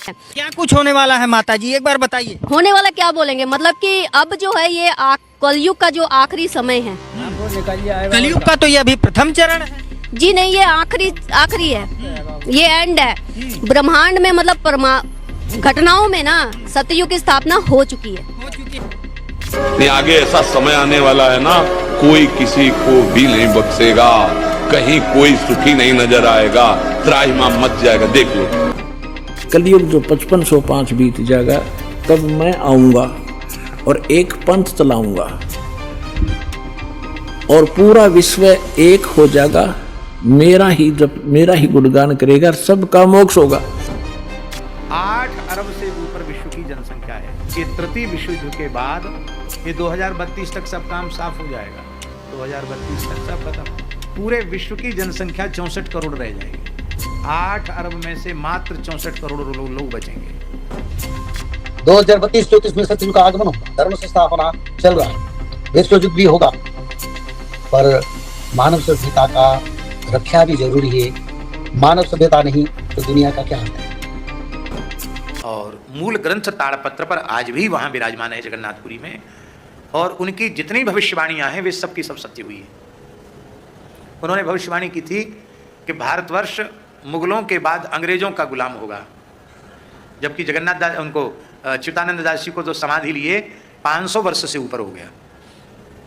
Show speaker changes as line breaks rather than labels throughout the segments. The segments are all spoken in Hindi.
क्या कुछ होने वाला है माता जी, एक बार बताइए।
होने वाला क्या बोलेंगे, मतलब कि अब जो है ये कलयुग का जो आखिरी समय है।
कलयुग का तो ये अभी प्रथम चरण है
जी नहीं, ये आखिरी है, ये एंड है। ब्रह्मांड में मतलब घटनाओं में ना सतयुग की स्थापना हो चुकी है।
नहीं, आगे ऐसा समय आने वाला है ना, कोई किसी को भी नहीं बख्शेगा, कहीं कोई सुखी नहीं नजर आएगा, त्राहिमाम मच जाएगा, देख लो।
कलयुग जो 5505 बीत जाएगा तब मैं आऊंगा और एक पंथ चलाऊंगा और पूरा विश्व एक हो जाएगा, मेरा ही गुणगान करेगा, सबका मोक्ष होगा।
8 अरब से ऊपर विश्व की जनसंख्या है। ये तृतीय विश्व युद्ध के बाद ये 2032 तक सब काम साफ हो जाएगा। 2032 तक सब खत्म। पूरे विश्व की जनसंख्या 64 करोड़ रह जाएगी। 8 अरब में से मात्र 64 करोड़ लोग बचेंगे।
2032-34 में सतयुग का आगमन होगा, धर्म से स्थापना चल रहा है, विश्व युद्ध भी होगा, पर मानव सभ्यता का रक्षा भी जरूरी है। मानव सभ्यता नहीं तो दुनिया का क्या है।
और मूल ग्रंथ ताड़पत्र पर आज भी वहां विराजमान है जगन्नाथपुरी में, और उनकी जितनी भविष्यवाणियां हैं वे सब की सब सत्य हुई है। उन्होंने भविष्यवाणी की थी कि भारतवर्ष मुगलों के बाद अंग्रेजों का गुलाम होगा, जबकि जगन्नाथ दास उनको च्युतानंद दास जी को तो समाधि लिए 500 वर्ष से ऊपर हो गया।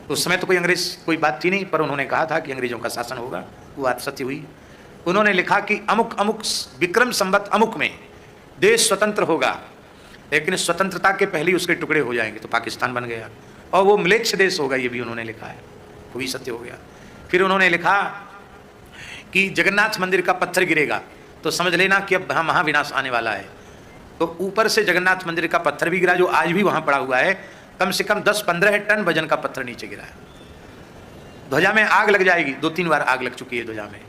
उस समय तो कोई अंग्रेज कोई बात थी नहीं, पर उन्होंने कहा था कि अंग्रेजों का शासन होगा, वो बात सत्य हुई। उन्होंने लिखा कि अमुक अमुक विक्रम संवत अमुक में देश स्वतंत्र होगा, लेकिन स्वतंत्रता के पहले ही उसके टुकड़े हो जाएंगे, तो पाकिस्तान बन गया, और वो म्लेच्छ देश होगा, ये भी उन्होंने लिखा है, वो भी सत्य हो गया। फिर उन्होंने लिखा कि जगन्नाथ मंदिर का पत्थर गिरेगा तो समझ लेना कि अब महाविनाश आने वाला है। तो ऊपर से जगन्नाथ मंदिर का पत्थर भी गिरा, जो आज भी वहां पड़ा हुआ है, कम से कम 10-15 टन वजन का पत्थर नीचे गिरा है। ध्वजा में आग लग जाएगी, 2-3 बार आग लग चुकी है ध्वजा में।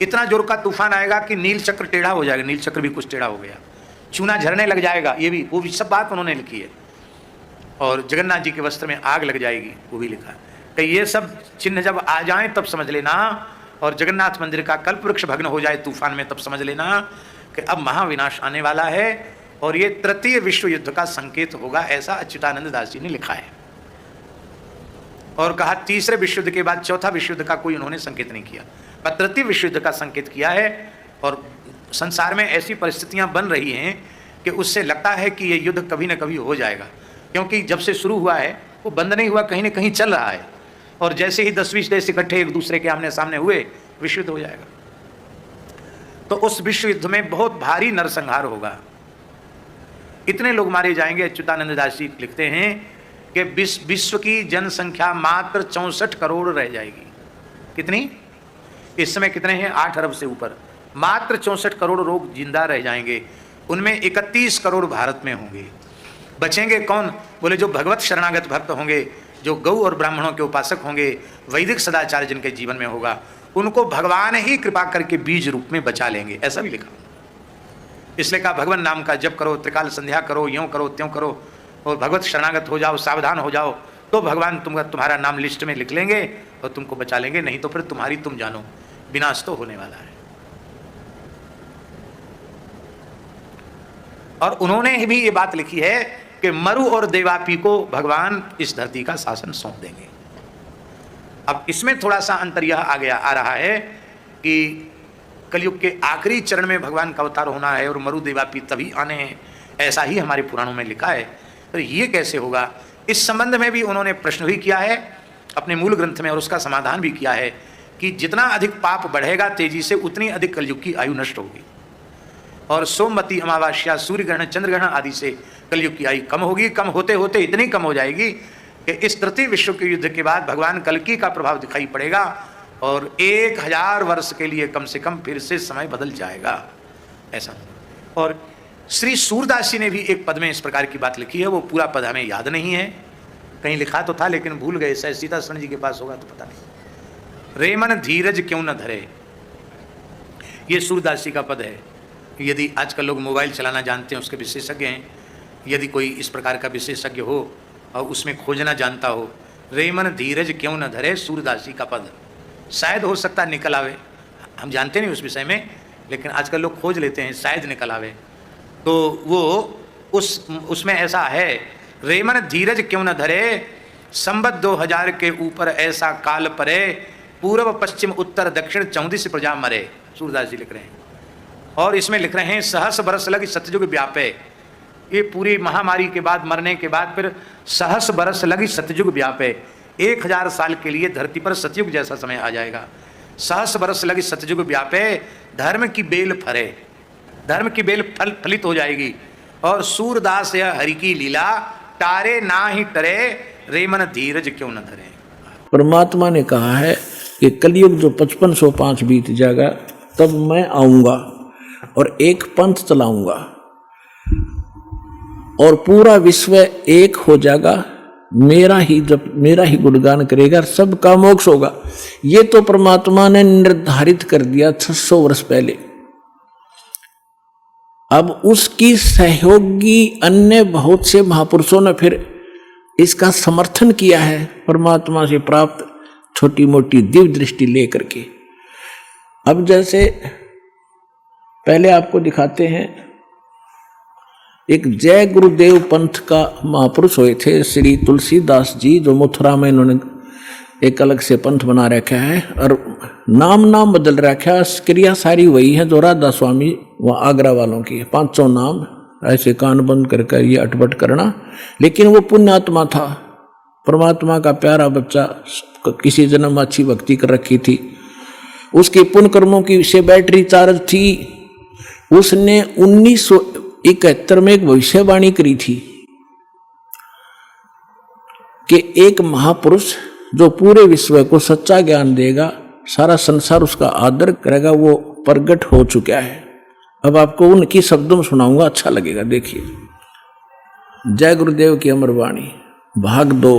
इतना जोर का तूफान आएगा कि नील चक्र टेढ़ा हो जाएगा, नील चक्र भी कुछ टेढ़ा हो गया, चूना झरने लग जाएगा, ये भी वो भी सब बात उन्होंने लिखी है। और जगन्नाथ जी के वस्त्र में आग लग जाएगी, वो भी लिखा है। तो ये सब चिन्ह जब आ जाएं तब समझ लेना, और जगन्नाथ मंदिर का कल्प वृक्ष भग्न हो जाए तूफान में, तब समझ लेना कि अब महाविनाश आने वाला है, और ये तृतीय विश्व युद्ध का संकेत होगा, ऐसा अच्युतानंद दास जी ने लिखा है। और कहा तीसरे विश्व युद्ध के बाद चौथा विश्व युद्ध का कोई उन्होंने संकेत नहीं किया, पर तृतीय विश्व युद्ध का संकेत किया है। और संसार में ऐसी परिस्थितियां बन रही हैं कि उससे लगता है कि ये युद्ध कभी ना कभी हो जाएगा, क्योंकि जब से शुरू हुआ है वो बंद नहीं हुआ, कहीं ना कहीं चल रहा है, और जैसे ही 10-20 देश इकट्ठे एक दूसरे के आमने सामने हुए, विश्व युद्ध हो जाएगा। तो उस विश्व युद्ध में बहुत भारी नरसंहार होगा, इतने लोग मारे जाएंगे। अच्युतानंद दास जी लिखते हैं कि विश्व की जनसंख्या मात्र 64 करोड़ रह जाएगी। कितनी? इस समय कितने हैं? 8 अरब से ऊपर, मात्र 64 करोड़ लोग जिंदा रह जाएंगे। उनमें 31 करोड़ भारत में होंगे। बचेंगे कौन? बोले जो भगवत शरणागत भक्त होंगे, जो गौ और ब्राह्मणों के उपासक होंगे, वैदिक सदाचार जिनके जीवन में होगा, उनको भगवान ही कृपा करके बीज रूप में बचा लेंगे, ऐसा भी लिखा। इसलिए कहा भगवान नाम का जप करो, त्रिकाल संध्या करो, यूं करो त्यों करो, और भगवत शरणागत हो जाओ, सावधान हो जाओ, तो भगवान तुम्हारा नाम लिस्ट में लिख लेंगे और तुमको बचा लेंगे, नहीं तो फिर तुम्हारी तुम जानो, विनाश तो होने वाला है। और उन्होंने भी ये बात लिखी है कि मरु और देवापी को भगवान इस धरती का शासन सौंप देंगे। अब इसमें थोड़ा सा अंतर यह आ रहा है कि कलयुग के आखिरी चरण में भगवान का अवतार होना है और मरु देवापी तभी आने हैं, ऐसा ही हमारे पुराणों में लिखा है। तो ये कैसे होगा? इस संबंध में भी उन्होंने प्रश्न भी किया है अपने मूल ग्रंथ में, और उसका समाधान भी किया है कि जितना अधिक पाप बढ़ेगा तेजी से, उतनी अधिक कलयुग की आयु नष्ट होगी, और सोमवती अमावस्या, सूर्य ग्रहण, चंद्र ग्रहण आदि से कलयुग की आयु कम होगी। कम होते होते इतनी कम हो जाएगी कि इस तृतीय विश्व के युद्ध के बाद भगवान कल्कि का प्रभाव दिखाई पड़ेगा, और 1000 वर्ष के लिए कम से कम फिर से समय बदल जाएगा, ऐसा। और श्री सूरदास जी ने भी एक पद में इस प्रकार की बात लिखी है, वो पूरा पद हमें याद नहीं है, कहीं लिखा तो था लेकिन भूल गए, शायद सीता शरण जी के पास होगा तो पता नहीं। रेमन धीरज क्यों न धरे, ये सूरदास जी का पद है। यदि आजकल लोग मोबाइल चलाना जानते हैं, उसके विशेषज्ञ हैं, यदि कोई इस प्रकार का विशेषज्ञ हो और उसमें खोजना जानता हो, रेमन धीरज क्यों न धरे, सूरदास जी का पद, शायद हो सकता निकल आवे, हम जानते नहीं उस विषय में, लेकिन आजकल लोग खोज लेते हैं, शायद निकल आवे। तो वो उसमें ऐसा है, रेमन धीरज क्यों न धरे, संवत 2000 के ऊपर ऐसा काल परे, पूर्व पश्चिम उत्तर दक्षिण 34 प्रजा मरे। सूरदास जी लिख रहे हैं। और इसमें लिख रहे हैं सहस बरस लग सतयुग व्यापे। ये पूरी महामारी के बाद, मरने के बाद फिर सहस बरस लगी सतयुग व्यापे, 1000 साल के लिए धरती पर सतयुग जैसा समय आ जाएगा। सहस बरस लगी सतयुग व्यापे, धर्म की बेल फरे, धर्म की बेल फलित हो जाएगी। और सूरदास यह हरि की लीला, टारे ना ही टरे, रेमन धीरज क्यों न धरे।
परमात्मा ने कहा है कि कलयुग जो 5505 बीत जाएगा तब मैं आऊंगा और एक पंथ चलाऊंगा और पूरा विश्व एक हो जाएगा, मेरा ही गुणगान करेगा, सबका मोक्ष होगा। ये तो परमात्मा ने निर्धारित कर दिया 600 वर्ष पहले। अब उसकी सहयोगी अन्य बहुत से महापुरुषों ने फिर इसका समर्थन किया है, परमात्मा से प्राप्त छोटी मोटी दिव्य दृष्टि लेकर के। अब जैसे पहले आपको दिखाते हैं, एक जय गुरुदेव पंथ का महापुरुष हुए थे श्री तुलसीदास जी, जो मथुरा में इन्होंने एक अलग से पंथ बना रखा है और नाम बदल रखा है। क्रिया सारी वही है जो राधा स्वामी व आगरा वालों की है, 500 नाम ऐसे कान बंद कर ये अटपट करना। लेकिन वो पुण्यात्मा था, परमात्मा का प्यारा बच्चा, किसी जन्म अच्छी भक्ति कर रखी थी, उसके पुण्य कर्मों की से बैटरी चार्ज थी। उसने 1971 में एक भविष्यवाणी करी थी कि एक महापुरुष जो पूरे विश्व को सच्चा ज्ञान देगा, सारा संसार उसका आदर करेगा, वो प्रगट हो चुका है। अब आपको उनकी शब्दों में सुनाऊंगा, अच्छा लगेगा। देखिए, जय गुरुदेव की अमर वाणी, भाग 2।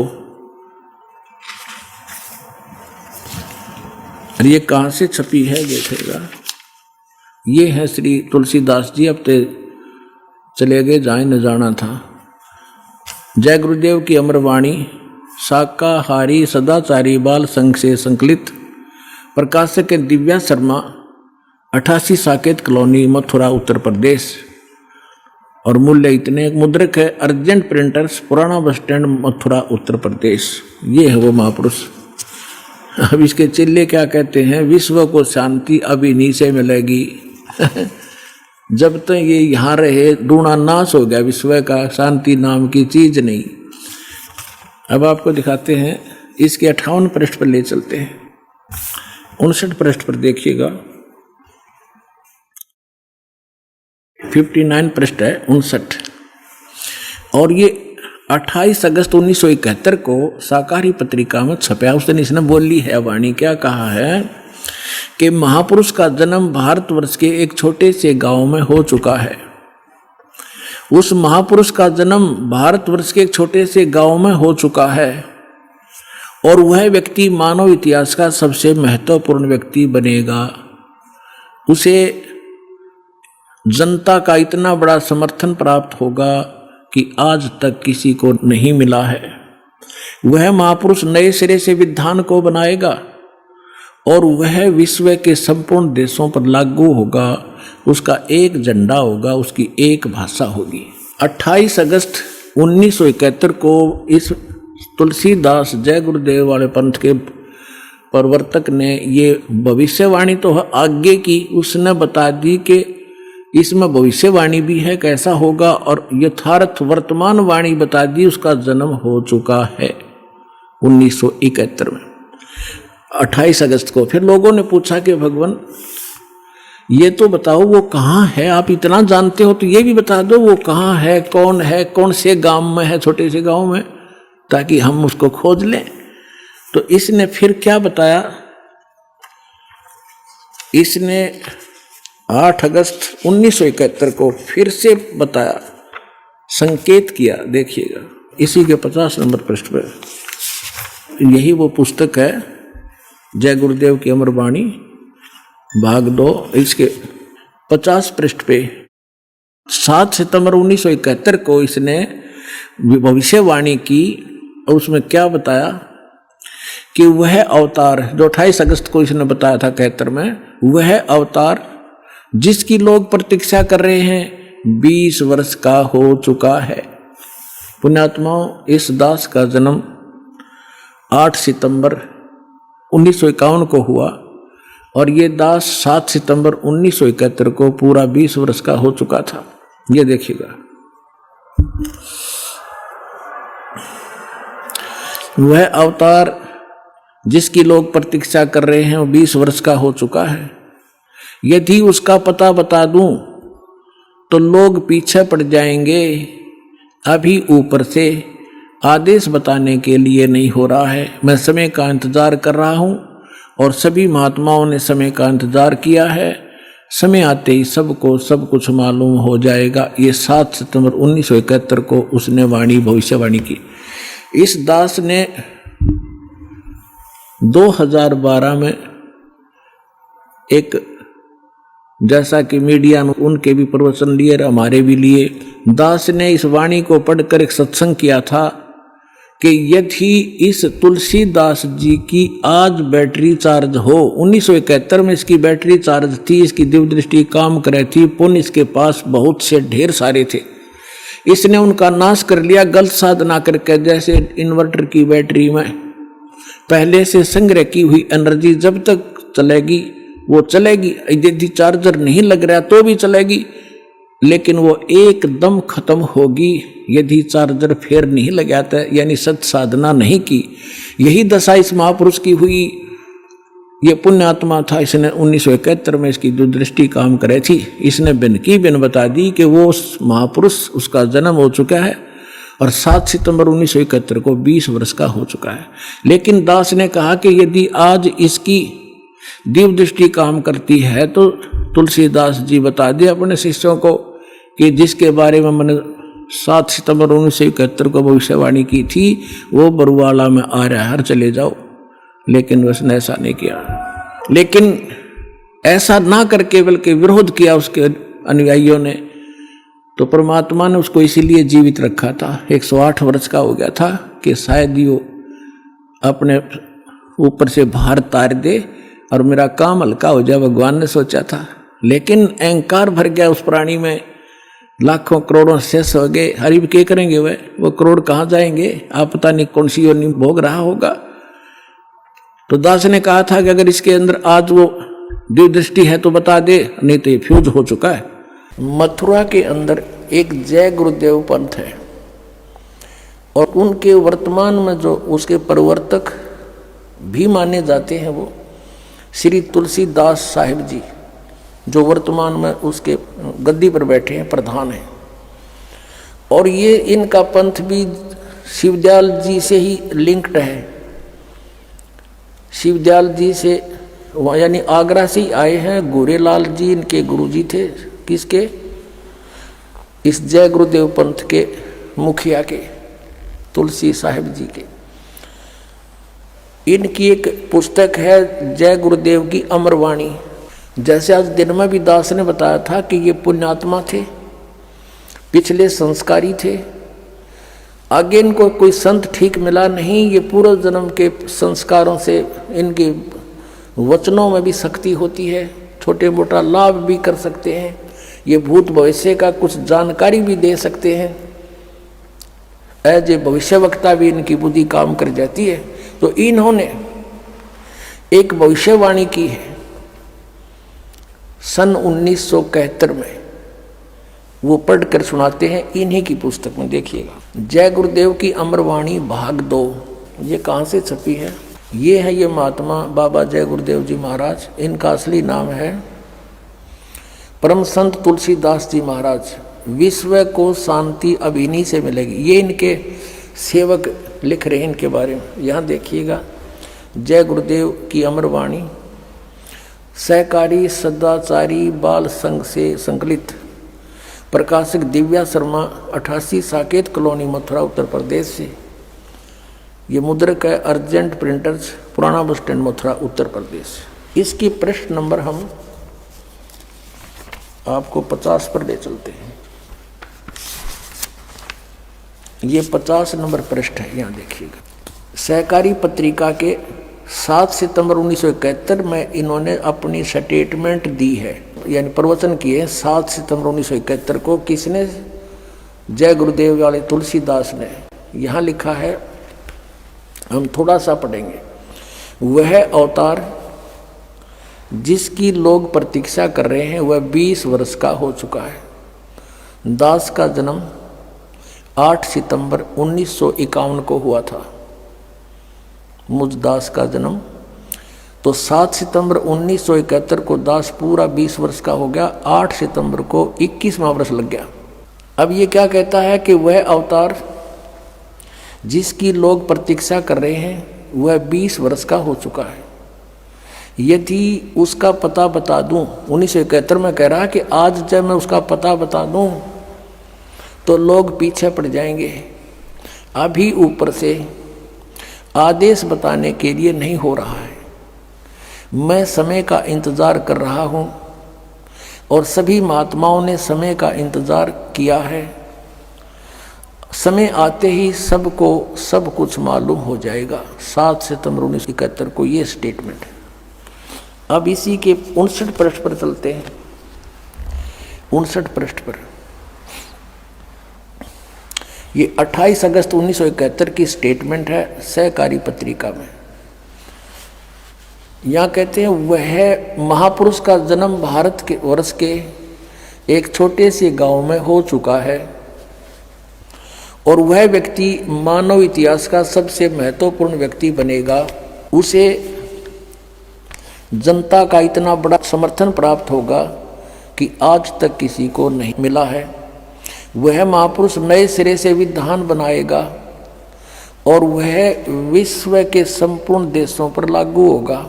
और ये कहाँ से छपी है देखिएगा, ये है श्री तुलसीदास जी, अब तो चले गए, जाए न जाना था। जय गुरुदेव की अमर वाणी, शाकाहारी सदाचारी बाल संघ से संकलित, प्रकाशक दिव्या शर्मा, 88 साकेत कॉलोनी, मथुरा, उत्तर प्रदेश। और मूल्य इतने, मुद्रक है अर्जेंट प्रिंटर्स, पुराना बस स्टैंड, मथुरा, उत्तर प्रदेश। ये है वो महापुरुष। अब इसके चिल्ले क्या कहते हैं, विश्व को शांति अब इन्हीं से मिलेगी। जब तक ये यहाँ रहे डूणा नाश हो गया विश्व का, शांति नाम की चीज नहीं। अब आपको दिखाते हैं, इसके 58 पृष्ठ पर ले चलते हैं। 59 पृष्ठ पर देखिएगा, 59 पृष्ठ है, 59। और ये 28 अगस्त 1971 को शाकाहारी पत्रिका में छपा। उस दिन इसने बोली है वाणी, क्या कहा है कि महापुरुष का जन्म भारतवर्ष के एक छोटे से गांव में हो चुका है। उस महापुरुष का जन्म भारतवर्ष के एक छोटे से गांव में हो चुका है और वह व्यक्ति मानव इतिहास का सबसे महत्वपूर्ण व्यक्ति बनेगा। उसे जनता का इतना बड़ा समर्थन प्राप्त होगा कि आज तक किसी को नहीं मिला है। वह महापुरुष नए सिरे से विधान को बनाएगा और वह विश्व के संपूर्ण देशों पर लागू होगा। उसका एक झंडा होगा, उसकी एक भाषा होगी। 28 अगस्त 1971 को इस तुलसीदास जय गुरुदेव वाले पंथ के प्रवर्तक ने ये भविष्यवाणी तो आगे की, उसने बता दी कि इसमें भविष्यवाणी भी है कैसा होगा, और यथार्थ वर्तमान वाणी बता दी, उसका जन्म हो चुका है 1971 में 28 अगस्त को। फिर लोगों ने पूछा कि भगवान ये तो बताओ वो कहाँ है, आप इतना जानते हो तो ये भी बता दो वो कहाँ है, कौन से गांव में है, छोटे से गांव में, ताकि हम उसको खोज लें। तो इसने फिर क्या बताया, इसने 8 अगस्त 1971 को फिर से बताया, संकेत किया। देखिएगा इसी के 50 नंबर पृष्ठ पर, यही वो पुस्तक है जय गुरुदेव की अमर वाणी भाग 2, इसके 50 पृष्ठ पे 7 सितंबर 1971 को इसने भविष्यवाणी की। और उसमें क्या बताया कि वह अवतार जो 28 अगस्त को इसने बताया था 71 में, वह अवतार जिसकी लोग प्रतीक्षा कर रहे हैं, 20 वर्ष का हो चुका है। पुण्यात्माओं, इस दास का जन्म 8 सितंबर 1951 को हुआ और ये दास 7 सितंबर 1971 को पूरा 20 वर्ष का हो चुका था। ये देखिएगा, वह अवतार जिसकी लोग प्रतीक्षा कर रहे हैं वो 20 वर्ष का हो चुका है। यदि उसका पता बता दूं तो लोग पीछे पड़ जाएंगे। अभी ऊपर से आदेश बताने के लिए नहीं हो रहा है। मैं समय का इंतजार कर रहा हूं और सभी महात्माओं ने समय का इंतजार किया है। समय आते ही सबको सब कुछ मालूम हो जाएगा। ये 7 सितंबर 1971 को उसने भविष्यवाणी की। इस दास ने 2012 में एक, जैसा कि मीडिया ने उनके भी प्रवचन लिए और हमारे भी लिए, दास ने इस वाणी को पढ़कर एक सत्संग किया था कि यदि इस तुलसीदास जी की आज बैटरी चार्ज हो, 1971 में इसकी बैटरी चार्ज थी, इसकी दिव्य दृष्टि काम कर रही थी, पुण्य इसके पास बहुत से ढेर सारे थे, इसने उनका नाश कर लिया गलत साधना करके। जैसे इन्वर्टर की बैटरी में पहले से संग्रह की हुई एनर्जी जब तक चलेगी वो चलेगी, यदि चार्जर नहीं लग रहा तो भी चलेगी, लेकिन वो एकदम खत्म होगी यदि चार्जर फिर नहीं लगाता, यानी सत साधना नहीं की। यही दशा इस महापुरुष की हुई। ये पुण्यात्मा था, इसने 1971 में इसकी दूरदृष्टि काम करे थी। इसने बिन बता दी कि वो महापुरुष, उसका जन्म हो चुका है और 7 सितंबर 1971 को 20 वर्ष का हो चुका है। लेकिन दास ने कहा कि यदि आज इसकी दिव्य दृष्टि काम करती है तो तुलसीदास जी बता दे अपने शिष्यों को कि जिसके बारे में मैंने 7 सितंबर 1971 को भविष्यवाणी की थी वो बरुवाला में आ रहा है, चले जाओ। लेकिन उसने ऐसा नहीं किया। लेकिन ऐसा ना करके बल्कि विरोध किया उसके अनुयायियों ने, तो परमात्मा ने उसको इसीलिए जीवित रखा था। 108 वर्ष का हो गया था कि शायद ये अपने ऊपर से भार तार दे और मेरा काम हल्का हो जाए, भगवान ने सोचा था। लेकिन अहंकार भर गया उस प्राणी में, लाखों करोड़ों शेष हो गए। हरि क्या करेंगे वो करोड़ कहाँ जाएंगे, आप पता नहीं कौन सी योनि भोग रहा होगा। तो दास ने कहा था कि अगर इसके अंदर आज वो दिव्य दृष्टि है तो बता दे, नहीं तो ये फ्यूज हो चुका है। मथुरा के अंदर एक जय गुरुदेव पंथ है और उनके वर्तमान में जो उसके प्रवर्तक भी माने जाते हैं वो श्री तुलसीदास साहिब जी, जो वर्तमान में उसके गद्दी पर बैठे हैं, प्रधान हैं। और ये इनका पंथ भी शिवदयाल जी से ही लिंक्ड है। शिवदयाल जी से यानी आगरा से ही आए हैं। गोरेलाल जी इनके गुरुजी थे। किसके? इस जय गुरुदेव पंथ के मुखिया के, तुलसी साहिब जी के। इनकी एक पुस्तक है जय गुरुदेव की अमरवाणी। जैसे आज दिन में भी दास ने बताया था कि ये पुण्यात्मा थे, पिछले संस्कारी थे। आगे इनको कोई संत ठीक मिला नहीं। ये पूर्व जन्म के संस्कारों से इनके वचनों में भी शक्ति होती है, छोटे मोटा लाभ भी कर सकते हैं। ये भूत भविष्य का कुछ जानकारी भी दे सकते हैं। एज ए भविष्यवक्ता भी इनकी बुद्धि काम कर जाती है। तो इन्होंने एक भविष्यवाणी की है सन 1971 में, वो पढ़कर सुनाते हैं इन्हीं की पुस्तक में। देखिएगा, जय गुरुदेव की अमरवाणी भाग 2। ये कहाँ से छपी है? ये है ये महात्मा बाबा जय गुरुदेव जी महाराज। इनका असली नाम है परम संत तुलसीदास जी महाराज। विश्व को शांति अब इन्हीं से मिलेगी। ये इनके सेवक लिख रहे हैं इनके बारे में। यहाँ देखिएगा, जय गुरुदेव की अमरवाणी सहकारी सदाचारी बाल संघ से संकलित, प्रकाशक दिव्या शर्मा, 88 साकेत कॉलोनी, मथुरा, उत्तर प्रदेश से। ये मुद्रक है अर्जेंट प्रिंटर्स, पुराना बस स्टैंड, मथुरा, उत्तर प्रदेश। इसकी पृष्ठ नंबर हम आपको 50 पर ले चलते हैं। ये 50 नंबर पृष्ठ है। यहाँ देखिएगा, सहकारी पत्रिका के 7 सितंबर 1971 में इन्होंने अपनी स्टेटमेंट दी है, यानी प्रवचन किए 7 सितंबर 1971 को। किसने? जय गुरुदेव वाले तुलसीदास ने। यहाँ लिखा है, हम थोड़ा सा पढ़ेंगे। वह अवतार जिसकी लोग प्रतीक्षा कर रहे हैं वह 20 वर्ष का हो चुका है। दास का जन्म 8 सितंबर 1951 को हुआ था। मुझ दास का जन्म तो 7 सितंबर 1971 को दास पूरा 20 वर्ष का हो गया। 8 सितंबर को 21वां वर्ष लग गया। अब ये क्या कहता है कि वह अवतार जिसकी लोग प्रतीक्षा कर रहे हैं वह 20 वर्ष का हो चुका है। यदि उसका पता बता दूं, 1971 में कह रहा है कि आज जब मैं उसका पता बता दूं तो लोग पीछे पड़ जाएंगे। अभी ऊपर से आदेश बताने के लिए नहीं हो रहा है। मैं समय का इंतज़ार कर रहा हूं और सभी महात्माओं ने समय का इंतज़ार किया है। समय आते ही सबको सब कुछ मालूम हो जाएगा। 7 सितंबर 1971 को ये स्टेटमेंट है। अब इसी के 59 पृष्ठ पर चलते हैं। 59 पृष्ठ पर ये 28 अगस्त 1971 की स्टेटमेंट है, सहकारी पत्रिका में। यहाँ कहते हैं वह महापुरुष का जन्म भारत के वर्ष के एक छोटे से गांव में हो चुका है और वह व्यक्ति मानव इतिहास का सबसे महत्वपूर्ण व्यक्ति बनेगा। उसे जनता का इतना बड़ा समर्थन प्राप्त होगा कि आज तक किसी को नहीं मिला है। वह महापुरुष नए सिरे से विधान बनाएगा और वह विश्व के संपूर्ण देशों पर लागू होगा।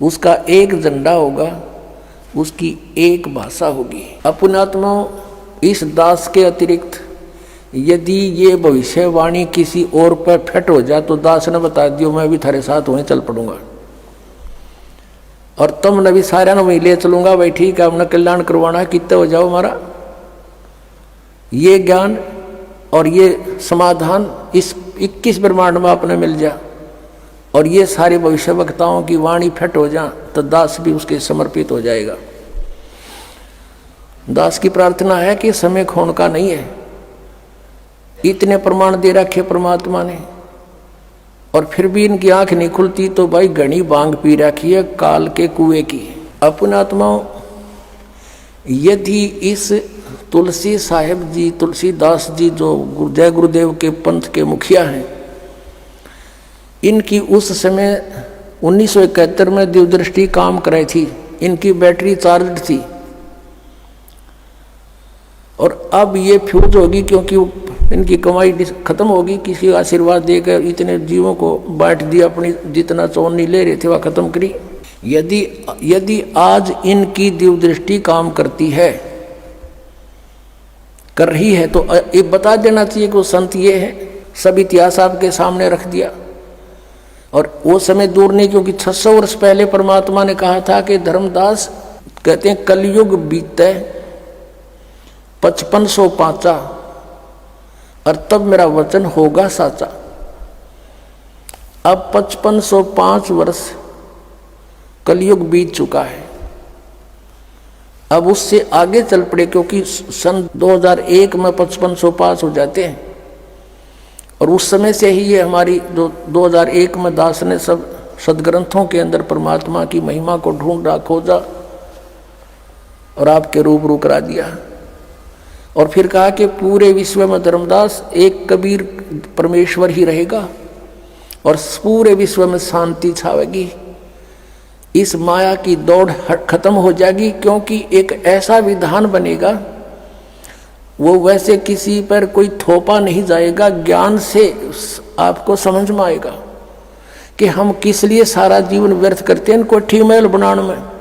उसका एक झंडा होगा, उसकी एक भाषा होगी। अपनात्माओं, इस दास के अतिरिक्त यदि ये भविष्यवाणी किसी और पर फिट हो जाए तो दास ने बता दियो मैं भी थारे साथ वहीं चल पड़ूंगा और तुम भी सारे वहीं ले चलूंगा। भाई ठीक है, हमने कल्याण करवाना है, कितने हो जाओ हमारा। ये ज्ञान और ये समाधान इस 21 ब्रह्मांड में अपने मिल जा और ये सारे भविष्य वक्ताओं की वाणी फिट हो जा तो दास भी उसके समर्पित हो जाएगा। दास की प्रार्थना है कि समय खोन का नहीं है। इतने प्रमाण दे रखे परमात्मा ने और फिर भी इनकी आंख नहीं खुलती तो भाई घनी बांग पी रखी है काल के कुएं की। अपनात्माओं, यदि इस तुलसी साहेब जी, तुलसीदास जी जो जय गुरुदेव के पंथ के मुखिया हैं, इनकी उस समय 1971 में दिव्यदृष्टि काम कराई थी, इनकी बैटरी चार्ज थी और अब ये फ्यूज होगी क्योंकि इनकी कमाई खत्म होगी। किसी आशीर्वाद देकर इतने जीवों को बांट दिया, अपनी जितना चौनी ले रहे थे वह खत्म करी। यदि आज इनकी दिव्यदृष्टि काम करती है, कर रही है, तो ये बता देना चाहिए कि वो संत ये है। सब इतिहास आपके सामने रख दिया और वो समय दूर नहीं, क्योंकि 600 वर्ष पहले परमात्मा ने कहा था कि धर्मदास कहते हैं कलयुग बीते 5505 और तब मेरा वचन होगा साचा। अब 5505 वर्ष कलयुग बीत चुका है। अब उससे आगे चल पड़े, क्योंकि सन 2001 में 5505 हो जाते हैं और उस समय से ही ये हमारी जो 2001 में दास ने सब सदग्रंथों के अंदर परमात्मा की महिमा को ढूंढा, खोजा और आपके रूबरू करा दिया। और फिर कहा कि पूरे विश्व में धर्मदास एक कबीर परमेश्वर ही रहेगा और पूरे विश्व में शांति छावेगी। इस माया की दौड़ खत्म हो जाएगी, क्योंकि एक ऐसा विधान बनेगा वो वैसे किसी पर कोई थोपा नहीं जाएगा। ज्ञान से आपको समझ में आएगा कि हम किस लिए सारा जीवन व्यर्थ करते हैं कोठी महल बनाने में।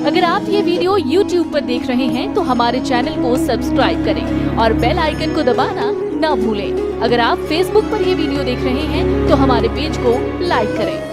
अगर आप ये वीडियो YouTube पर देख रहे हैं तो हमारे चैनल को सब्सक्राइब करें और बेल आइकन को दबाना ना भूलें। अगर आप Facebook पर ये वीडियो देख रहे हैं तो हमारे पेज को लाइक करें।